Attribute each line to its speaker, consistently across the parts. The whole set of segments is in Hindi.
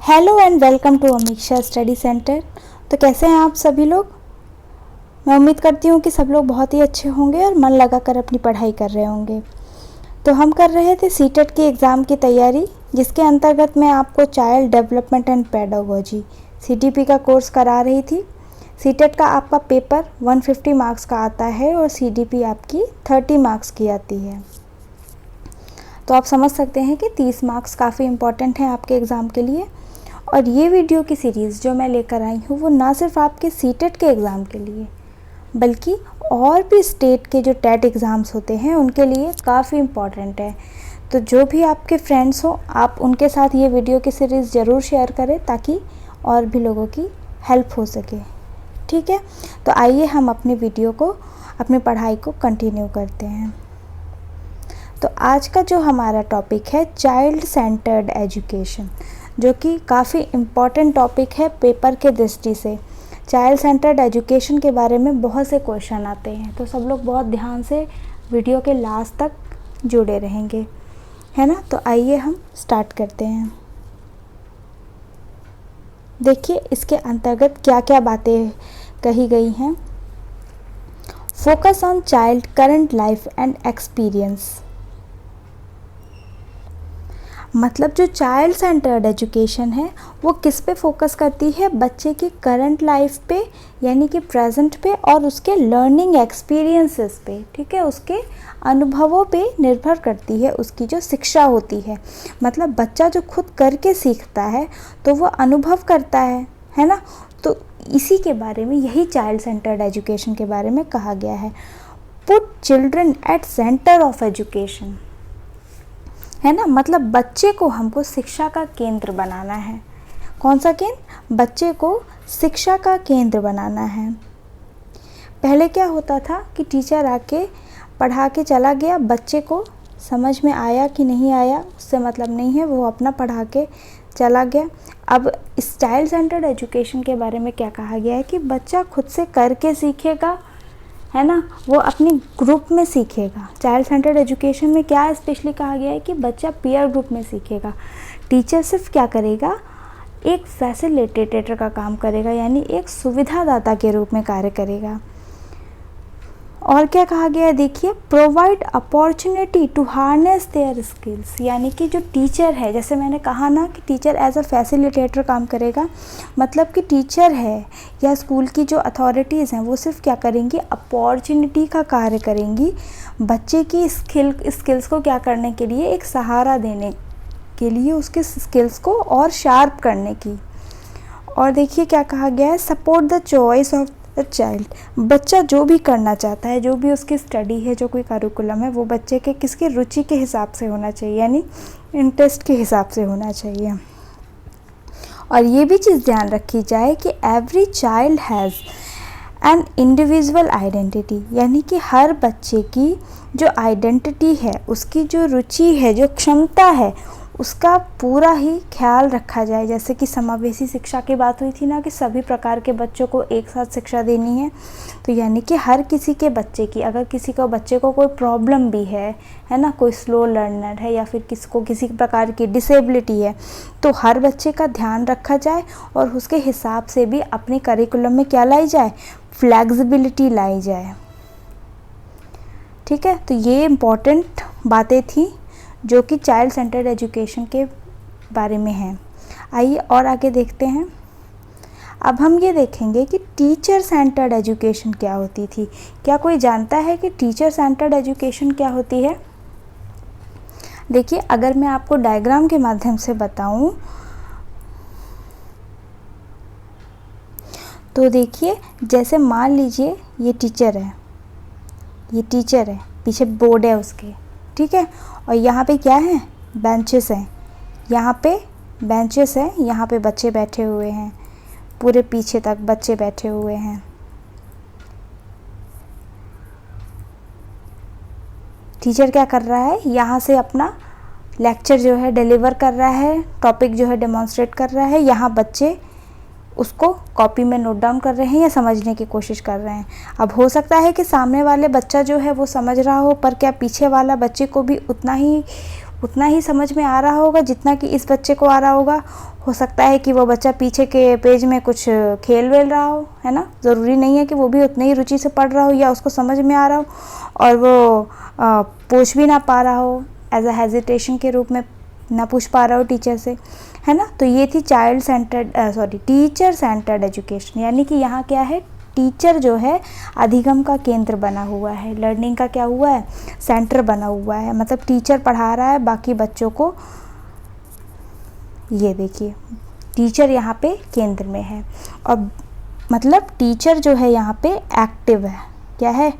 Speaker 1: Hello and welcome to Amiksha study centre. तो कैसे हैं आप सभी लोग। मैं उम्मीद करती हूँ कि सब लोग बहुत ही अच्छे होंगे और मन लगाकर अपनी पढ़ाई कर रहे होंगे। तो हम कर रहे थे सीटेट के एग्ज़ाम की तैयारी, जिसके अंतर्गत मैं आपको child development and pedagogy CDP का कोर्स करा रही थी। सीटेट का आपका पेपर 150 मार्क्स का आता है और CDP आपकी 30 मार्क्स की आती है। तो आप समझ सकते हैं कि 30 मार्क्स काफ़ी इम्पॉर्टेंट हैं आपके एग्ज़ाम के लिए। और ये वीडियो की सीरीज़ जो मैं लेकर आई हूँ वो ना सिर्फ आपके सीटेट के एग्ज़ाम के लिए बल्कि और भी स्टेट के जो टेट एग्ज़ाम्स होते हैं उनके लिए काफ़ी इम्पॉर्टेंट है। तो जो भी आपके फ्रेंड्स हो आप उनके साथ ये वीडियो की सीरीज़ ज़रूर शेयर करें ताकि और भी लोगों की हेल्प हो सके। ठीक है, तो आइए हम अपनी वीडियो को, अपनी पढ़ाई को कंटिन्यू करते हैं। तो आज का जो हमारा टॉपिक है चाइल्ड सेंटर्ड एजुकेशन, जो कि काफ़ी इम्पॉर्टेंट टॉपिक है पेपर के दृष्टि से। चाइल्ड सेंटर्ड एजुकेशन के बारे में बहुत से क्वेश्चन आते हैं, तो सब लोग बहुत ध्यान से वीडियो के लास्ट तक जुड़े रहेंगे, है ना। तो आइए हम स्टार्ट करते हैं। देखिए इसके अंतर्गत क्या क्या बातें कही गई हैं। Focus on child current life and experience, मतलब जो चाइल्ड सेंटर्ड एजुकेशन है वो किस पे फोकस करती है, बच्चे की करंट लाइफ पे यानी कि प्रेजेंट पे और उसके लर्निंग एक्सपीरियंसेस पे। ठीक है, उसके अनुभवों पे निर्भर करती है उसकी जो शिक्षा होती है। मतलब बच्चा जो खुद करके सीखता है तो वो अनुभव करता है ना। तो इसी के बारे में, यही चाइल्ड सेंटर्ड एजुकेशन के बारे में कहा गया है। Put children at centre of education, है ना। मतलब बच्चे को हमको शिक्षा का केंद्र बनाना है। कौन सा केंद्र? बच्चे को शिक्षा का केंद्र बनाना है। पहले क्या होता था कि टीचर आके पढ़ा के चला गया, बच्चे को समझ में आया कि नहीं आया उससे मतलब नहीं है, वो अपना पढ़ा के चला गया। अब इस चाइल्ड सेंटर्ड एजुकेशन के बारे में क्या कहा गया है कि बच्चा खुद से करके सीखेगा, है ना, वो अपनी ग्रुप में सीखेगा। चाइल्ड सेंटर्ड एजुकेशन में क्या स्पेशली कहा गया है कि बच्चा पीयर ग्रुप में सीखेगा। टीचर सिर्फ क्या करेगा, एक फैसिलिटेटर का काम करेगा, यानी एक सुविधादाता के रूप में कार्य करेगा। और क्या कहा गया है, देखिए, provide opportunity to harness their skills, यानी कि जो टीचर है, जैसे मैंने कहा ना कि टीचर एज अ फैसिलिटेटर काम करेगा। मतलब कि टीचर है या स्कूल की जो अथॉरिटीज़ हैं वो सिर्फ क्या करेंगी, अपॉर्चुनिटी का कार्य करेंगी, बच्चे की स्किल्स को क्या करने के लिए, एक सहारा देने के लिए, उसके स्किल्स को और शार्प करने की। और देखिए क्या कहा गया है, support the choice of child, बच्चा जो भी करना चाहता है, जो भी उसकी स्टडी है, जो कोई करिकुलम है, वो बच्चे के किसके रुचि के हिसाब से होना चाहिए, यानी इंटरेस्ट के हिसाब से होना चाहिए। और ये भी चीज़ ध्यान रखी जाए कि every child has an individual identity, यानी कि हर बच्चे की जो आइडेंटिटी है, उसकी जो रुचि है, जो क्षमता है, उसका पूरा ही ख्याल रखा जाए। जैसे कि समावेशी शिक्षा की बात हुई थी ना कि सभी प्रकार के बच्चों को एक साथ शिक्षा देनी है। तो यानी कि हर किसी के बच्चे की, अगर किसी को बच्चे को कोई प्रॉब्लम भी है ना, कोई स्लो लर्नर है या फिर किसको किसी प्रकार की डिसेबिलिटी है, तो हर बच्चे का ध्यान रखा जाए और उसके हिसाब से भी अपने करिकुलम में क्या लाई जाए, फ्लेक्सिबिलिटी लाई जाए। ठीक है, तो ये इम्पॉर्टेंट बातें थी जो कि चाइल्ड सेंटर्ड एजुकेशन के बारे में है। आइए और आगे देखते हैं। अब हम ये देखेंगे कि टीचर सेंटर्ड एजुकेशन क्या होती थी। क्या कोई जानता है कि टीचर सेंटर्ड एजुकेशन क्या होती है? देखिए, अगर मैं आपको डायग्राम के माध्यम से बताऊं तो देखिए, जैसे मान लीजिए ये टीचर है, पीछे बोर्ड है उसके, ठीक है, और यहाँ पे क्या है, बेंचेस हैं, यहाँ पे बेंचेस हैं, यहाँ पे बच्चे बैठे हुए हैं, पूरे पीछे तक बच्चे बैठे हुए हैं। टीचर क्या कर रहा है, यहाँ से अपना लेक्चर जो है डिलीवर कर रहा है, टॉपिक जो है डेमोन्स्ट्रेट कर रहा है। यहाँ बच्चे उसको कॉपी में नोट डाउन कर रहे हैं या समझने की कोशिश कर रहे हैं। अब हो सकता है कि सामने वाले बच्चा जो है वो समझ रहा हो, पर क्या पीछे वाला बच्चे को भी उतना ही उतना ही समझ में आ रहा होगा जितना कि इस बच्चे को आ रहा होगा। हो सकता है कि वो बच्चा पीछे के पेज में कुछ खेल वेल रहा हो, है ना। ज़रूरी नहीं है कि वो भी उतनी ही रुचि से पढ़ रहा हो या उसको समझ में आ रहा हो और वो पूछ भी ना पा रहा हो, एज अ हेजिटेशन के रूप में ना पूछ पा रहा हो टीचर से, है ना। तो ये थी टीचर सेंटर्ड एजुकेशन, यानी कि यहाँ क्या है, टीचर जो है अधिगम का केंद्र बना हुआ है, लर्निंग का क्या हुआ है, सेंटर बना हुआ है। मतलब टीचर पढ़ा रहा है बाकी बच्चों को, ये देखिए टीचर यहाँ पे केंद्र में है। और मतलब टीचर जो है यहाँ पे एक्टिव है, क्या है,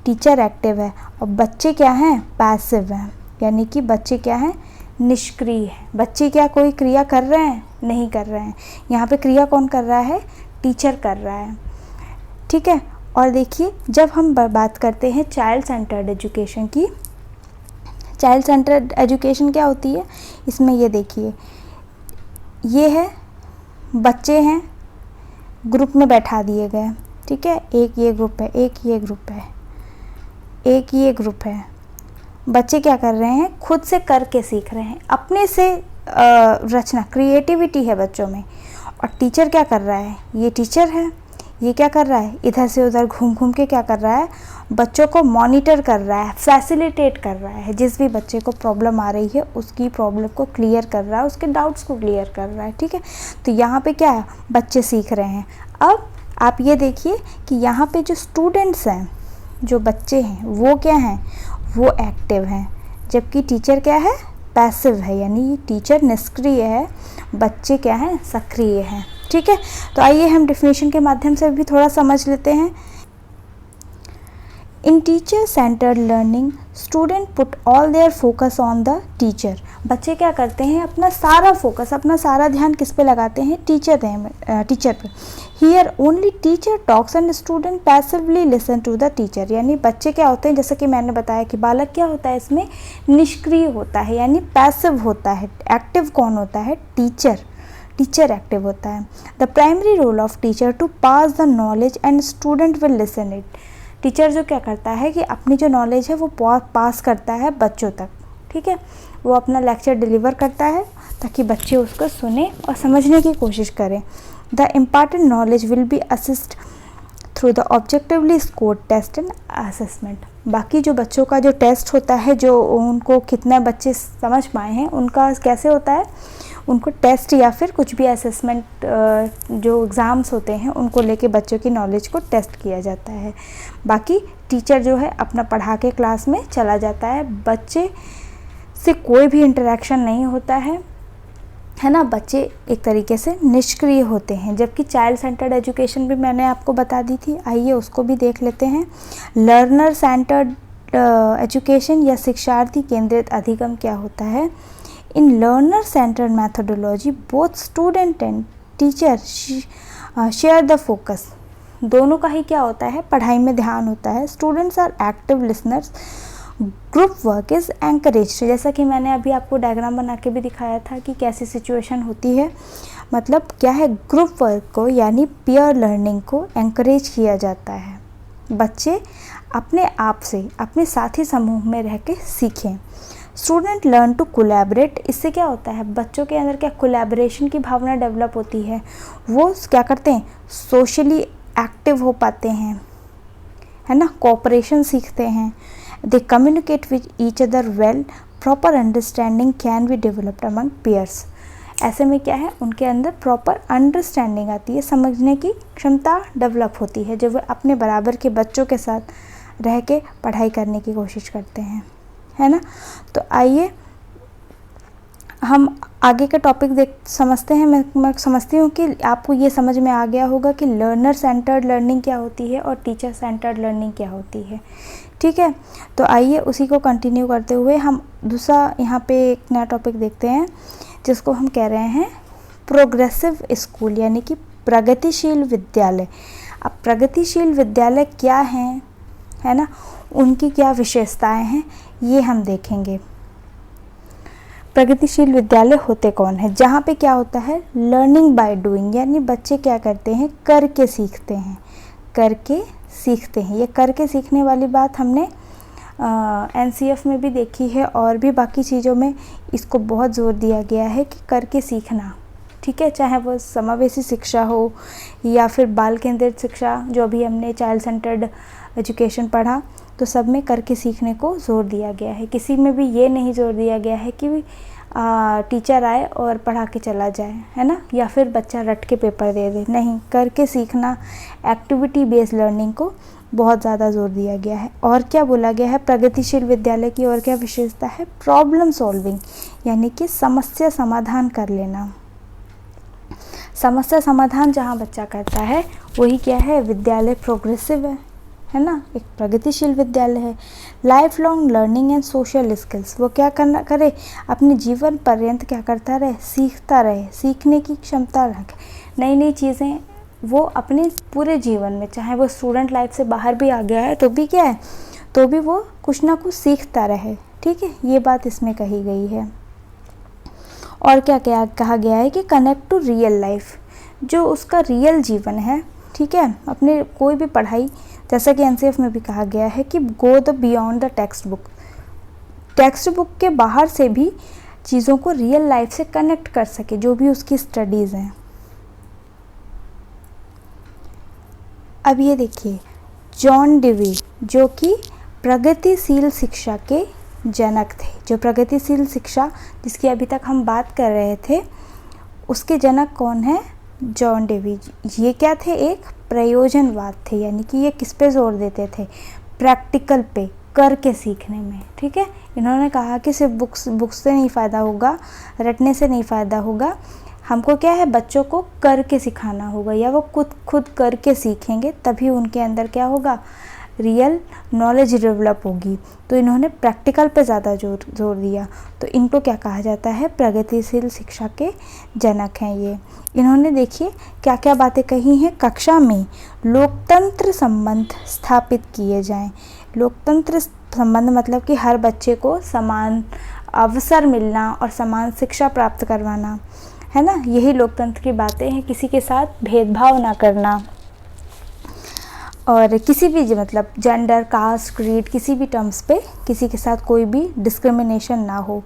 Speaker 1: टीचर एक्टिव है और बच्चे क्या हैं, पैसिव हैं, यानी कि बच्चे क्या हैं, निष्क्रिय है। बच्चे क्या कोई क्रिया कर रहे हैं, नहीं कर रहे हैं। यहाँ पे क्रिया कौन कर रहा है, टीचर कर रहा है, ठीक है। और देखिए जब हम बात करते हैं चाइल्ड सेंटर्ड एजुकेशन की, चाइल्ड सेंटर्ड एजुकेशन क्या होती है, इसमें ये देखिए, ये है बच्चे हैं, ग्रुप में बैठा दिए गए, ठीक है। एक ये ग्रुप है, एक ये ग्रुप है, एक ये ग्रुप है। बच्चे क्या कर रहे हैं, खुद से करके सीख रहे हैं, अपने से रचना, क्रिएटिविटी है बच्चों में। और टीचर क्या कर रहा है, ये टीचर है, ये क्या कर रहा है, इधर से उधर घूम घूम के क्या कर रहा है, बच्चों को मॉनिटर कर रहा है, फैसिलिटेट कर रहा है। जिस भी बच्चे को प्रॉब्लम आ रही है उसकी प्रॉब्लम को क्लियर कर रहा है, उसके डाउट्स को क्लियर कर रहा है, ठीक है। तो यहाँ पे क्या है, बच्चे सीख रहे हैं। अब आप ये देखिए कि यहाँ पे जो स्टूडेंट्स हैं, जो बच्चे हैं, वो क्या हैं, वो एक्टिव हैं, जबकि टीचर क्या है, पैसिव है, यानी टीचर निष्क्रिय है, बच्चे क्या हैं, सक्रिय हैं, ठीक है। तो आइए हम डेफिनेशन के माध्यम से भी थोड़ा समझ लेते हैं। In teacher centred learning student put all their focus on the teacher. बच्चे क्या करते हैं, अपना सारा फोकस, अपना सारा ध्यान किस पे लगाते हैं, टीचर पे। Here only teacher talks and student passively listen to the teacher. यानी बच्चे क्या होते हैं, जैसे कि मैंने बताया कि बालक क्या होता है, इसमें निष्क्रिय होता है, यानी पैसिव होता है। एक्टिव कौन होता है, टीचर एक्टिव होता है। The primary role of teacher to pass the knowledge and student will listen it. Teacher जो क्या करता है कि अपनी जो नॉलेज है वो पास करता है बच्चों तक, ठीक है। वो अपना लेक्चर डिलीवर करता है ताकि बच्चे उसको सुने और समझने की कोशिश करें। The important knowledge will be assist through the objectively scored test and assessment. बाकी जो बच्चों का जो टेस्ट होता है, जो उनको कितना बच्चे समझ पाए हैं, उनका कैसे होता है, उनको टेस्ट या फिर कुछ भी असेसमेंट, जो एग्ज़ाम्स होते हैं उनको लेके बच्चों की नॉलेज को टेस्ट किया जाता है। बाकी टीचर जो है अपना पढ़ा के क्लास में चला जाता है, बच्चे से कोई भी इंटरेक्शन नहीं होता है ना। बच्चे एक तरीके से निष्क्रिय होते हैं। जबकि चाइल्ड सेंटर्ड एजुकेशन भी मैंने आपको बता दी थी, आइए उसको भी देख लेते हैं। लर्नर सेंटर्ड एजुकेशन या शिक्षार्थी केंद्रित अधिगम क्या होता है। In learner-centered methodology, both student and teacher share the focus. दोनों का ही क्या होता है, पढ़ाई में ध्यान होता है। Students are active listeners. Group work is encouraged. जैसा कि मैंने अभी आपको डायग्राम बना के भी दिखाया था कि कैसी सिचुएशन होती है। मतलब क्या है, ग्रुप वर्क को यानी पीयर लर्निंग को एंकरेज किया जाता है। बच्चे अपने आप से अपने साथी समूह में रह के सीखें। Student learn to collaborate. इससे क्या होता है, बच्चों के अंदर क्या कोलैबोरेशन की भावना डेवलप होती है। वो क्या करते हैं, सोशली एक्टिव हो पाते हैं, है ना, कोऑपरेशन सीखते हैं। They communicate with each other well, proper understanding can be developed among peers. ऐसे में क्या है, उनके अंदर प्रॉपर अंडरस्टैंडिंग आती है, समझने की क्षमता डेवलप होती है, जब वे अपने बराबर के बच्चों के साथ रह के पढ़ाई करने की कोशिश करते हैं, है ना। तो आइए हम आगे का टॉपिक समझते हैं। मैं समझती हूँ कि आपको ये समझ में आ गया होगा कि लर्नर सेंटर्ड लर्निंग क्या होती है और टीचर सेंटर्ड लर्निंग क्या होती है, ठीक है। तो आइए उसी को कंटिन्यू करते हुए हम दूसरा यहाँ पे एक नया टॉपिक देखते हैं, जिसको हम कह रहे हैं प्रोग्रेसिव स्कूल, यानी कि प्रगतिशील विद्यालय। अब प्रगतिशील विद्यालय क्या हैं, है ना, उनकी क्या विशेषताएं हैं, ये हम देखेंगे। प्रगतिशील विद्यालय होते कौन है, जहाँ पे क्या होता है, लर्निंग बाय डूइंग, यानी बच्चे क्या करते हैं, करके सीखते हैं, करके सीखते हैं। ये करके सीखने वाली बात हमने एनसीएफ में भी देखी है और भी बाकी चीज़ों में इसको बहुत ज़ोर दिया गया है कि करके सीखना, ठीक है। चाहे वो समावेशी शिक्षा हो या फिर बाल केंद्रित शिक्षा, जो अभी हमने चाइल्ड सेंटर्ड एजुकेशन पढ़ा, तो सब में करके सीखने को ज़ोर दिया गया है। किसी में भी ये नहीं ज़ोर दिया गया है कि टीचर आए और पढ़ा के चला जाए, है ना, या फिर बच्चा रट के पेपर दे दे। नहीं, करके सीखना, एक्टिविटी बेस्ड लर्निंग को बहुत ज़्यादा जोर दिया गया है। और क्या बोला गया है, प्रगतिशील विद्यालय की और क्या विशेषता है, प्रॉब्लम सॉल्विंग, यानी कि समस्या समाधान कर लेना। समस्या समाधान जहाँ बच्चा करता है वही क्या है, विद्यालय प्रोग्रेसिव है ना, एक प्रगतिशील विद्यालय है। Life long learning and social skills, वो क्या करना करे, अपने जीवन पर्यंत क्या करता रहे, सीखता रहे, सीखने की क्षमता रखे, नई नई चीज़ें वो अपने पूरे जीवन में, चाहे वो स्टूडेंट लाइफ से बाहर भी आ गया है तो भी क्या है, तो भी वो कुछ ना कुछ सीखता रहे, ठीक है। ये बात इसमें कही गई है। और क्या क्या कहा गया है कि कनेक्ट टू रियल लाइफ, जो उसका रियल जीवन है, ठीक है, अपने कोई भी पढ़ाई, जैसा कि एनसीएफ में भी कहा गया है कि go the beyond the text book, text book के बाहर से भी चीज़ों को रियल लाइफ से कनेक्ट कर सके, जो भी उसकी स्टडीज़ हैं। अब ये देखिए, जॉन डेवी जो कि प्रगतिशील शिक्षा के जनक थे, जो प्रगतिशील शिक्षा जिसकी अभी तक हम बात कर रहे थे, उसके जनक कौन है, जॉन डेवी। ये क्या थे, एक प्रयोजनवाद थे, यानी कि ये किस पे जोर देते थे, प्रैक्टिकल पे, करके सीखने में, ठीक है। इन्होंने कहा कि सिर्फ बुक्स से नहीं फ़ायदा होगा, रटने से नहीं फ़ायदा होगा, हमको क्या है, बच्चों को करके सिखाना होगा, या वो खुद करके सीखेंगे तभी उनके अंदर क्या होगा, रियल नॉलेज डेवलप होगी। तो इन्होंने प्रैक्टिकल पे ज़्यादा जोर दिया, तो इनको क्या कहा जाता है, प्रगतिशील शिक्षा के जनक हैं ये। इन्होंने देखिए क्या क्या बातें कही हैं, कक्षा में लोकतंत्र संबंध स्थापित किए जाएं। लोकतंत्र संबंध मतलब कि हर बच्चे को समान अवसर मिलना और समान शिक्षा प्राप्त करवाना, है ना, यही लोकतंत्र की बातें हैं। किसी के साथ भेदभाव ना करना, और किसी भी मतलब जेंडर, कास्ट, क्रीड, किसी भी टर्म्स पे किसी के साथ कोई भी डिस्क्रिमिनेशन ना हो,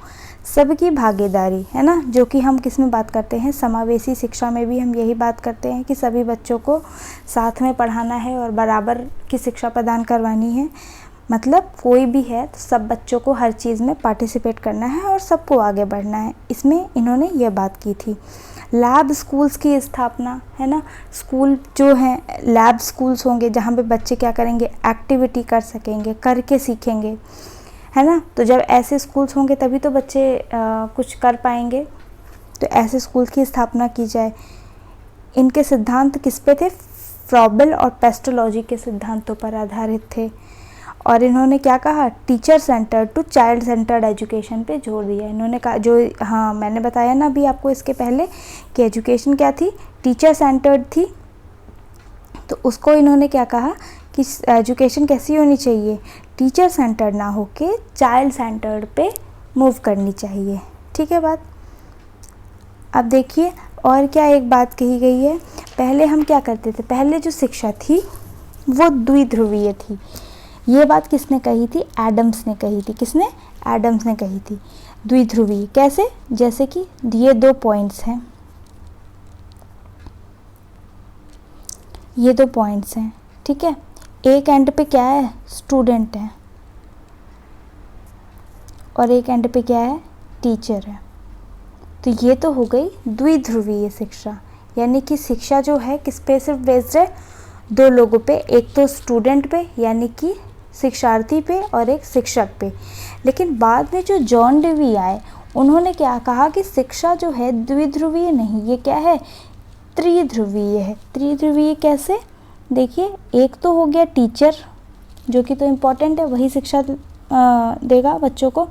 Speaker 1: सबकी भागीदारी, है ना, जो कि हम किस में बात करते हैं, समावेशी शिक्षा में भी हम यही बात करते हैं कि सभी बच्चों को साथ में पढ़ाना है और बराबर की शिक्षा प्रदान करवानी है। मतलब कोई भी है तो सब बच्चों को हर चीज़ में पार्टिसिपेट करना है और सबको आगे बढ़ना है, इसमें इन्होंने ये बात की थी। लैब स्कूल्स की स्थापना, है ना, स्कूल जो हैं लैब स्कूल्स होंगे जहाँ पे बच्चे क्या करेंगे, एक्टिविटी कर सकेंगे, करके सीखेंगे, है ना। तो जब ऐसे स्कूल्स होंगे तभी तो बच्चे कुछ कर पाएंगे, तो ऐसे स्कूल की स्थापना की जाए। इनके सिद्धांत किस पे थे, फ्रॉबेल और पेस्टोलॉजी के सिद्धांतों पर आधारित थे। और इन्होंने क्या कहा, teacher centred to child centred education पे जोर दिया। इन्होंने कहा, जो हाँ मैंने बताया ना अभी आपको इसके पहले कि एजुकेशन क्या थी, टीचर सेंटर्ड थी, तो उसको इन्होंने क्या कहा कि एजुकेशन कैसी होनी चाहिए, टीचर सेंटर्ड ना होके चाइल्ड सेंटर्ड पे मूव करनी चाहिए, ठीक है बात। अब देखिए और क्या एक बात कही गई है, पहले हम क्या करते थे, पहले जो शिक्षा थी वो द्विध्रुवीय थी। ये बात किसने कही थी, एडम्स ने कही थी। किसने, एडम्स ने कही थी। द्विध्रुवीय कैसे, जैसे कि ये 2 पॉइंट्स हैं, ये 2 पॉइंट्स हैं, ठीक है। एक एंड पे क्या है, स्टूडेंट है, और एक एंड पे क्या है, टीचर है। तो ये तो हो गई द्विध्रुवीय शिक्षा, यानी कि शिक्षा जो है किस पे सिर्फ बेस्ड है, 2 लोगों पे, एक तो स्टूडेंट पे यानी कि शिक्षार्थी पे, और एक शिक्षक पे। लेकिन बाद में जो जॉन डेवी आए उन्होंने क्या कहा कि शिक्षा जो है द्विध्रुवीय नहीं, ये क्या है, त्रिध्रुवीय है। त्रिध्रुवीय कैसे, देखिए एक तो हो गया टीचर जो कि तो इम्पोर्टेंट है, वही शिक्षा देगा बच्चों को,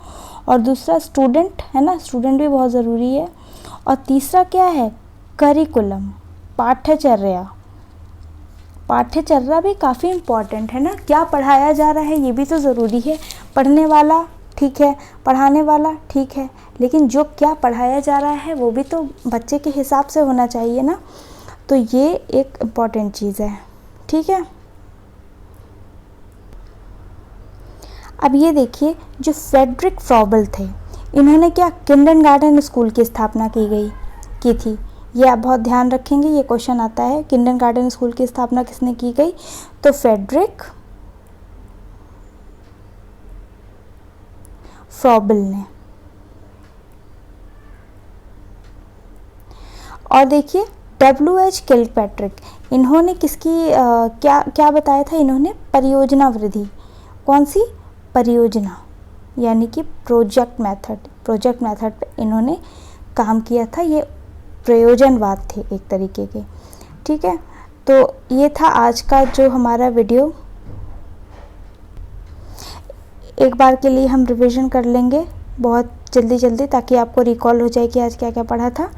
Speaker 1: और दूसरा स्टूडेंट, है ना, स्टूडेंट भी बहुत ज़रूरी है, और तीसरा क्या है, करिकुलम, पाठ्यचर्या। पाठ्यचर्या भी काफ़ी इम्पॉर्टेंट है ना, क्या पढ़ाया जा रहा है ये भी तो ज़रूरी है। पढ़ने वाला ठीक है, पढ़ाने वाला ठीक है, लेकिन जो क्या पढ़ाया जा रहा है वो भी तो बच्चे के हिसाब से होना चाहिए ना, तो ये एक इम्पॉर्टेंट चीज़ है, ठीक है। अब ये देखिए, जो फ्रेडरिक फ्रॉबल थे, इन्होंने क्या किंडरगार्टन स्कूल की स्थापना की थी। ये आप बहुत ध्यान रखेंगे, ये क्वेश्चन आता है, किंडरगार्टन स्कूल की स्थापना किसने की गई? तो फ्रेडरिक फ्रॉबल ने। और देखिए W.H. किल्पैट्रिक, इन्होंने किसकी क्या बताया था? इन्होंने परियोजना वृद्धि, कौन सी? परियोजना, यानी कि प्रोजेक्ट मेथड पे इन्होंने काम किया था। ये प्रयोजनवाद थे एक तरीके के, ठीक है। तो ये था आज का जो हमारा वीडियो। एक बार के लिए हम रिवीजन कर लेंगे बहुत जल्दी, ताकि आपको रिकॉल हो जाए कि आज क्या क्या पढ़ा था।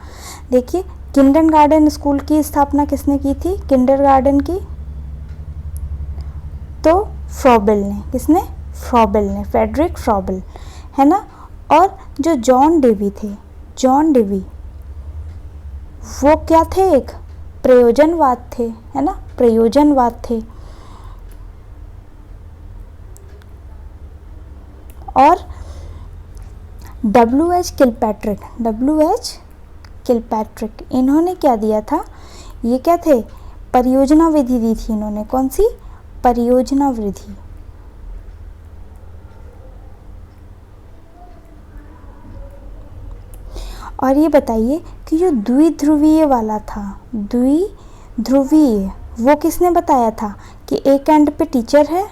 Speaker 1: देखिए, किंडरगार्टन स्कूल की स्थापना किसने की थी? किंडरगार्टन की, तो फ्रॉबल ने। किसने? फ्रॉबल ने, फ्रेडरिक फ्रॉबल, है ना। और जो जॉन डेवी थे, जॉन डेवी, वो क्या थे? एक प्रयोजनवाद थे, है ना, प्रयोजनवाद थे। और W.H. किल्पैट्रिक, इन्होंने क्या दिया था? ये क्या थे? परियोजना विधि दी थी इन्होंने। कौन सी? परियोजना विधि। और ये बताइए कि जो द्विध्रुवीय वाला था, द्विध्रुवीय, वो किसने बताया था? कि एक एंड पे टीचर है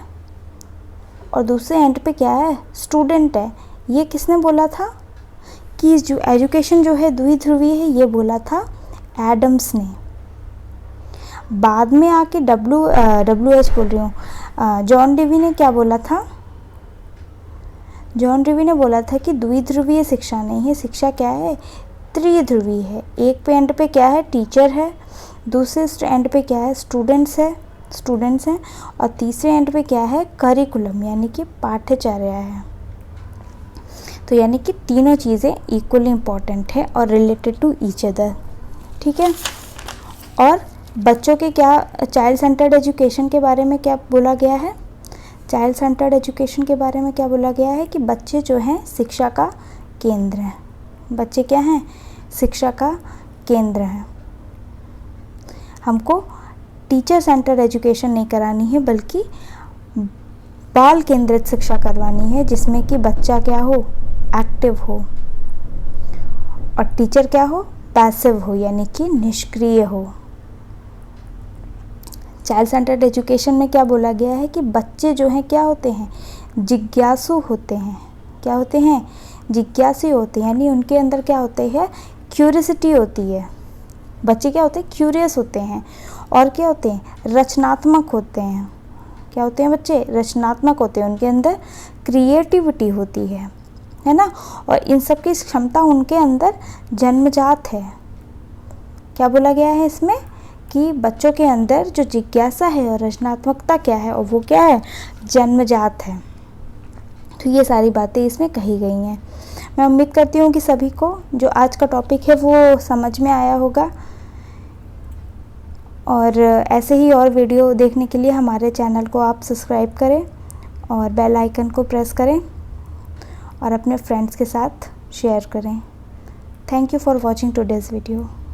Speaker 1: और दूसरे एंड पे क्या है? स्टूडेंट है। ये किसने बोला था कि जो एजुकेशन जो है द्विध्रुवीय है? ये बोला था एडम्स ने। बाद में आके W.H. बोल रही हूँ, जॉन डेवी ने क्या बोला था? जॉन डेवी ने बोला था कि द्विध्रुवीय शिक्षा नहीं है, शिक्षा क्या है? त्रिध्रुवीय है। एक पे एंड पे क्या है? टीचर है, दूसरे एंड पे क्या है? स्टूडेंट्स हैं, और तीसरे एंड पे क्या है? करिकुलम, यानी कि पाठ्यचर्या है। तो यानी कि तीनों चीज़ें इक्वली इम्पॉर्टेंट है और रिलेटेड टू ईच अदर, ठीक है। और बच्चों के क्या, चाइल्ड सेंटर्ड एजुकेशन के बारे में क्या बोला गया है? चाइल्ड सेंटर्ड एजुकेशन के बारे में क्या बोला गया है? कि बच्चे जो हैं शिक्षा का केंद्र हैं। बच्चे क्या हैं? शिक्षा का केंद्र हैं। हमको टीचर सेंटर्ड एजुकेशन नहीं करानी है, बल्कि बाल केंद्रित शिक्षा करवानी है, जिसमें कि बच्चा क्या हो? एक्टिव हो, और टीचर क्या हो? पैसिव हो, यानी कि निष्क्रिय हो। चाइल्ड सेंटर्ड एजुकेशन में क्या बोला गया है? कि बच्चे जो हैं क्या होते हैं? जिज्ञासु होते हैं। क्या होते हैं? जिज्ञासु होते हैं, यानी उनके अंदर क्या होते हैं? क्यूरियोसिटी होती है। बच्चे क्या होते हैं? क्यूरियस होते हैं। और क्या होते हैं? रचनात्मक होते हैं। क्या होते हैं बच्चे? रचनात्मक होते हैं। उनके अंदर क्रिएटिविटी होती है ना। और इन सब की क्षमता उनके अंदर जन्मजात है। क्या बोला गया है इसमें? कि बच्चों के अंदर जो जिज्ञासा है और रचनात्मकता क्या है, और वो क्या है? जन्मजात है। तो ये सारी बातें इसमें कही गई हैं। मैं उम्मीद करती हूँ कि सभी को जो आज का टॉपिक है वो समझ में आया होगा। और ऐसे ही और वीडियो देखने के लिए हमारे चैनल को आप सब्सक्राइब करें और बेल आइकन को प्रेस करें और अपने फ्रेंड्स के साथ शेयर करें। Thank you for watching today's video.